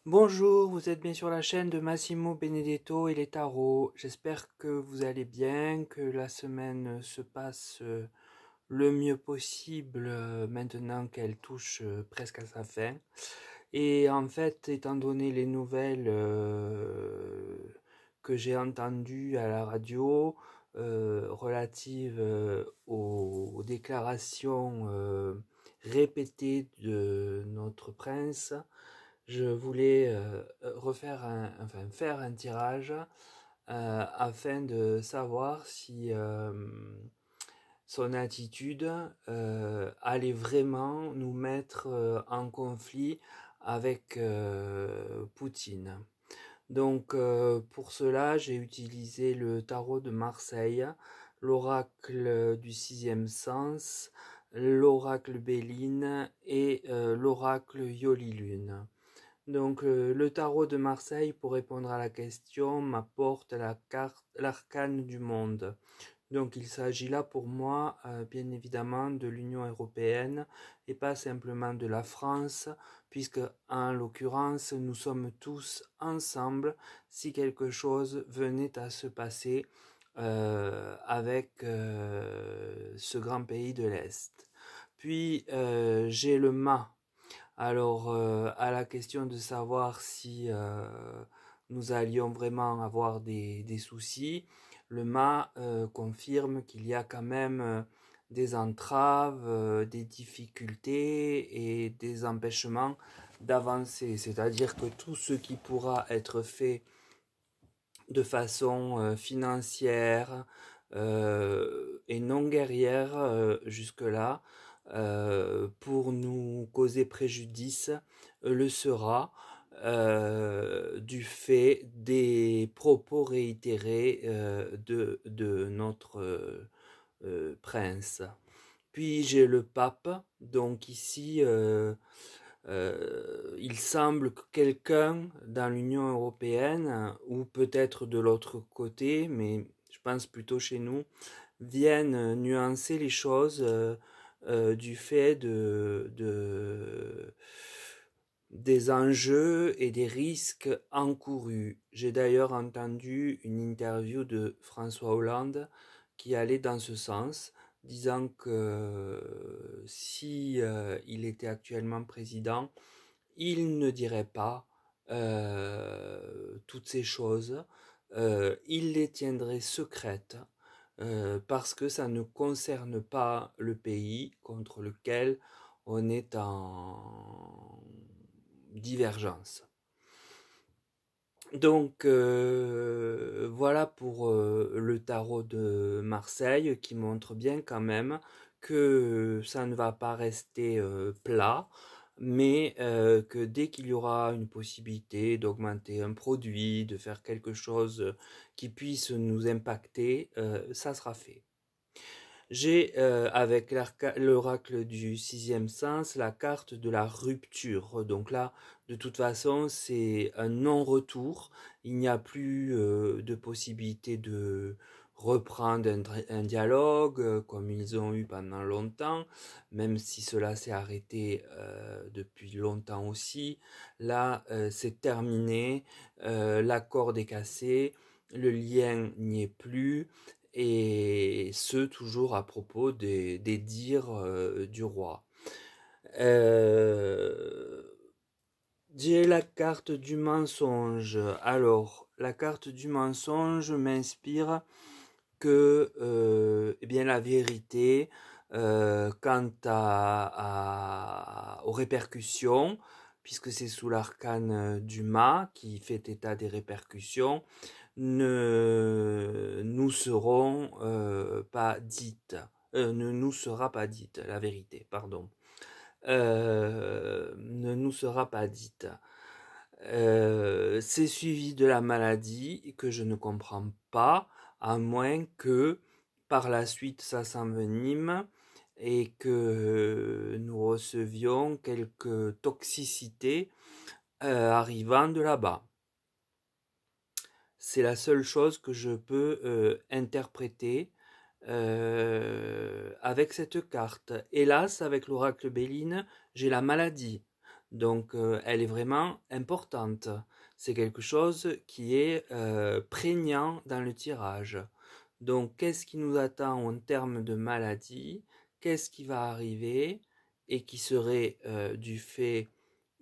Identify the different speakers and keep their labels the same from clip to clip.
Speaker 1: Bonjour, vous êtes bien sur la chaîne de Massimo Benedetto et les tarots. J'espère que vous allez bien, que la semaine se passe le mieux possible maintenant qu'elle touche presque à sa fin. Et en fait, étant donné les nouvelles que j'ai entendues à la radio relatives aux déclarations répétées de notre prince, je voulais faire un tirage afin de savoir si son attitude allait vraiment nous mettre en conflit avec Poutine. Donc pour cela, j'ai utilisé le tarot de Marseille, l'oracle du sixième sens, l'oracle Béline et l'oracle Yoli-Lune. Donc le tarot de Marseille, pour répondre à la question, m'apporte la carte, l'arcane du monde. Donc il s'agit là pour moi bien évidemment de l'Union européenne et pas simplement de la France, puisque en l'occurrence nous sommes tous ensemble si quelque chose venait à se passer avec ce grand pays de l'Est. Puis j'ai le mât. Alors, à la question de savoir si nous allions vraiment avoir des soucis, le mât confirme qu'il y a quand même des entraves, des difficultés et des empêchements d'avancer. C'est-à-dire que tout ce qui pourra être fait de façon financière et non guerrière jusque-là, pour nous causer préjudice, le sera du fait des propos réitérés de notre prince. Puis j'ai le pape, donc ici il semble que quelqu'un dans l'Union européenne, ou peut-être de l'autre côté, mais je pense plutôt chez nous, vienne nuancer les choses du fait des enjeux et des risques encourus. J'ai d'ailleurs entendu une interview de François Hollande qui allait dans ce sens, disant que si il était actuellement président, il ne dirait pas toutes ces choses, il les tiendrait secrètes parce que ça ne concerne pas le pays contre lequel on est en divergence. Donc voilà pour le tarot de Marseille qui montre bien quand même que ça ne va pas rester plat, mais que dès qu'il y aura une possibilité d'augmenter un produit, de faire quelque chose qui puisse nous impacter, ça sera fait. J'ai avec l'oracle du sixième sens la carte de la rupture. Donc là, de toute façon, c'est un non-retour. Il n'y a plus de possibilité de reprendre un dialogue comme ils ont eu pendant longtemps, même si cela s'est arrêté depuis longtemps aussi. Là, c'est terminé, l'accord est cassé, le lien n'y est plus, et ce toujours à propos des dires du roi. Euh, j'ai la carte du mensonge. Alors, la carte du mensonge m'inspire que eh bien, la vérité quant aux répercussions, puisque c'est sous l'arcane du mât qui fait état des répercussions, ne nous seront pas dites, ne nous sera pas dite, la vérité, pardon, ne nous sera pas dite. C'est suivi de la maladie que je ne comprends pas, à moins que par la suite ça s'envenime et que nous recevions quelques toxicités arrivant de là-bas. C'est la seule chose que je peux interpréter avec cette carte. Hélas, avec l'oracle Béline, j'ai la maladie. Donc elle est vraiment importante. C'est quelque chose qui est prégnant dans le tirage. Donc qu'est-ce qui nous attend en termes de maladie? Qu'est-ce qui va arriver et qui serait du fait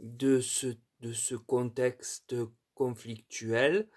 Speaker 1: de ce contexte conflictuel?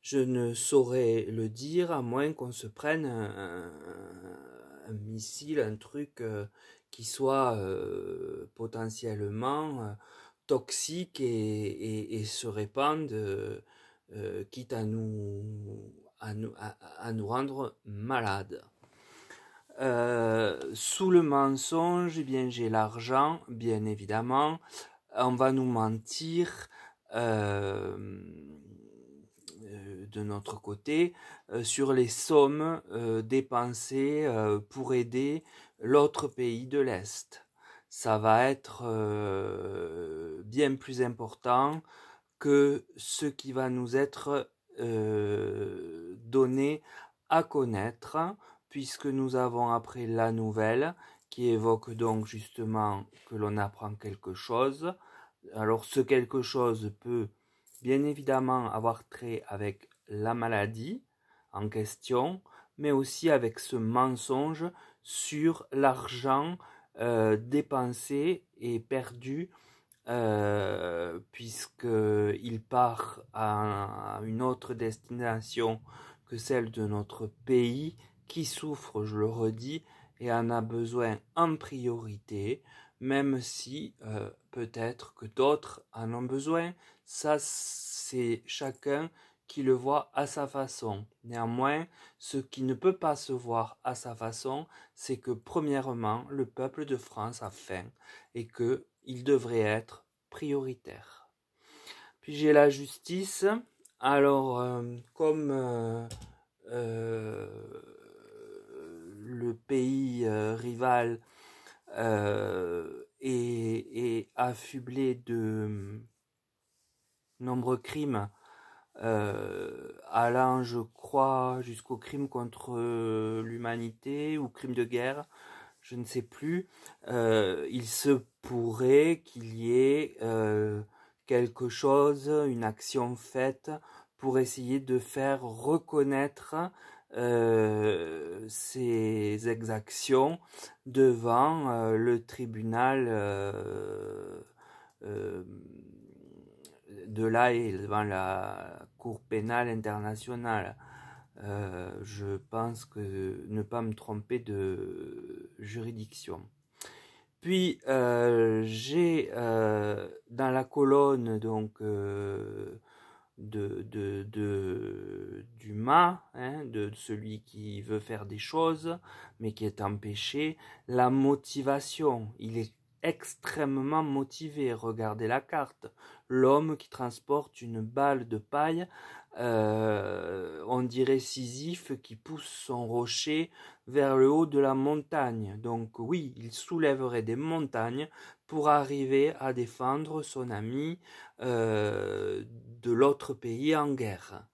Speaker 1: Je ne saurais le dire à moins qu'on se prenne un missile, un truc qui soit potentiellement toxique et se répande, quitte à nous rendre malades. Sous le mensonge, eh bien j'ai l'argent, bien évidemment. On va nous mentir de notre côté sur les sommes dépensées pour aider l'autre pays de l'Est. Ça va être bien plus important que ce qui va nous être donné à connaître, puisque nous avons appris la nouvelle qui évoque donc justement que l'on apprend quelque chose. Alors ce quelque chose peut bien évidemment avoir trait avec la maladie en question, mais aussi avec ce mensonge sur l'argent dépensé et perdu puisqu'il part à une autre destination que celle de notre pays qui souffre, je le redis, et en a besoin en priorité, même si peut-être que d'autres en ont besoin. Ça, c'est chacun qui le voit à sa façon. Néanmoins, ce qui ne peut pas se voir à sa façon, c'est que premièrement, le peuple de France a faim et qu'il devrait être prioritaire. Puis j'ai la justice. Alors, comme le pays rival est affublé de nombreux crimes, allant, je crois, jusqu'au crime contre l'humanité ou crime de guerre, je ne sais plus, il se pourrait qu'il y ait quelque chose, une action faite pour essayer de faire reconnaître ces exactions devant le tribunal de l'Haye, devant la Cour pénale internationale. Je pense que ne pas me tromper de juridiction. Puis j'ai dans la colonne donc du mât, hein, de celui qui veut faire des choses mais qui est empêché, la motivation. Il est extrêmement motivé. Regardez la carte. L'homme qui transporte une balle de paille, on dirait Sisyphe qui pousse son rocher vers le haut de la montagne. Donc oui, il soulèverait des montagnes pour arriver à défendre son ami de l'autre pays en guerre.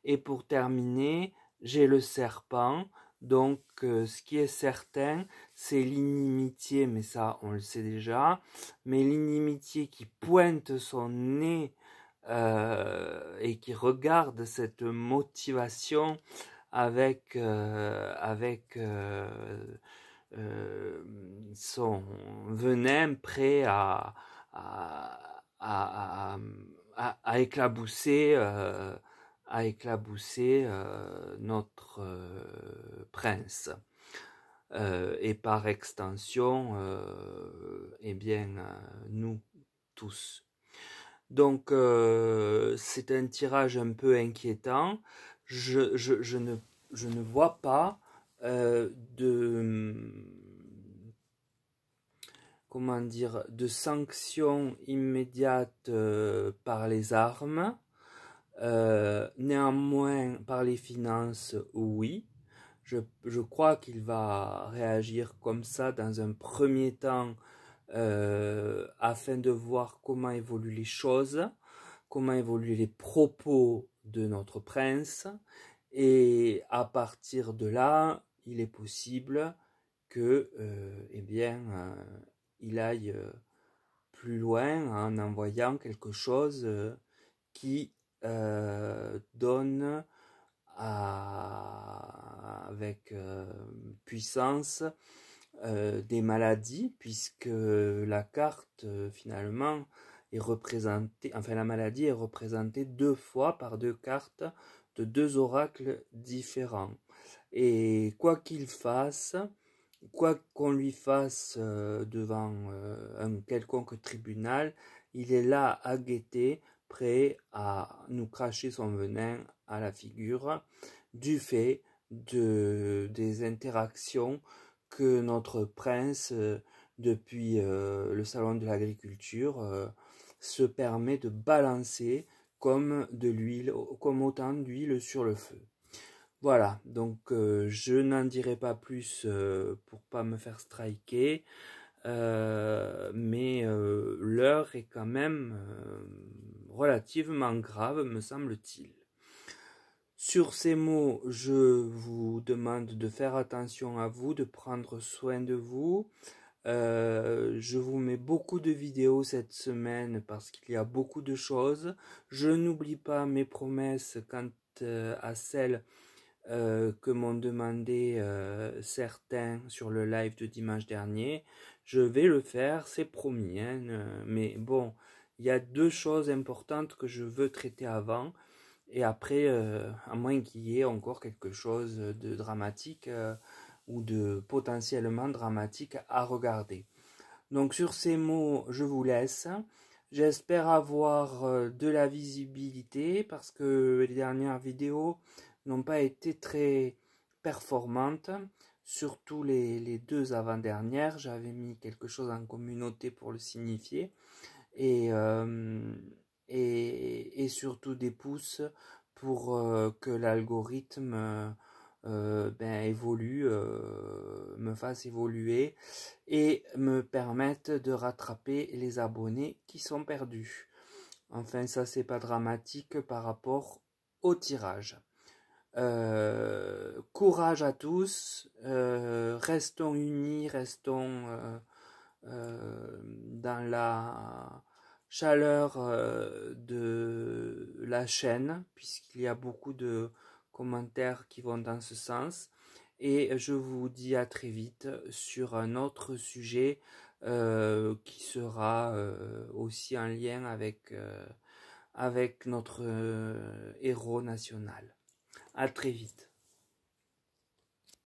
Speaker 1: Et pour terminer, j'ai le serpent. Donc ce qui est certain, c'est l'inimitié, mais ça on le sait déjà, mais l'inimitié qui pointe son nez et qui regarde cette motivation avec son venin prêt à éclabousser notre prince. Et par extension, eh bien, nous tous. Donc, c'est un tirage un peu inquiétant. Je ne vois pas comment dire, de sanctions immédiates par les armes. Néanmoins, par les finances, oui. Je crois qu'il va réagir comme ça dans un premier temps afin de voir comment évoluent les choses, comment évoluent les propos de notre prince. Et à partir de là, il est possible que, eh bien, il aille plus loin en envoyant quelque chose qui donne avec puissance des maladies, puisque la carte finalement est représentée, enfin la maladie est représentée 2 fois par 2 cartes de 2 oracles différents. Et quoi qu'il fasse, quoi qu'on lui fasse devant un quelconque tribunal, il est là à guetter, prêt à nous cracher son venin à la figure, du fait des interactions que notre prince, depuis le salon de l'agriculture, se permet de balancer comme de l'huile, comme autant d'huile sur le feu. Voilà, donc je n'en dirai pas plus pour pas me faire striker, mais l'heure est quand même relativement grave, me semble-t-il. Sur ces mots, je vous demande de faire attention à vous, de prendre soin de vous. Je vous mets beaucoup de vidéos cette semaine parce qu'il y a beaucoup de choses. Je n'oublie pas mes promesses quant à celles que m'ont demandé certains sur le live de dimanche dernier. Je vais le faire, c'est promis, hein, mais bon, il y a 2 choses importantes que je veux traiter avant, et après, à moins qu'il y ait encore quelque chose de dramatique ou de potentiellement dramatique à regarder. Donc sur ces mots, je vous laisse. J'espère avoir de la visibilité parce que les dernières vidéos n'ont pas été très performantes. Surtout les 2 avant-dernières, j'avais mis quelque chose en communauté pour le signifier. Et, et surtout des pouces pour que l'algorithme évolue, me fasse évoluer et me permette de rattraper les abonnés qui sont perdus. Enfin, ça c'est pas dramatique par rapport au tirage. Courage à tous, restons unis, restons dans la chaleur de la chaîne, puisqu'il y a beaucoup de commentaires qui vont dans ce sens, et je vous dis à très vite sur un autre sujet qui sera aussi en lien avec notre héros national. À très vite.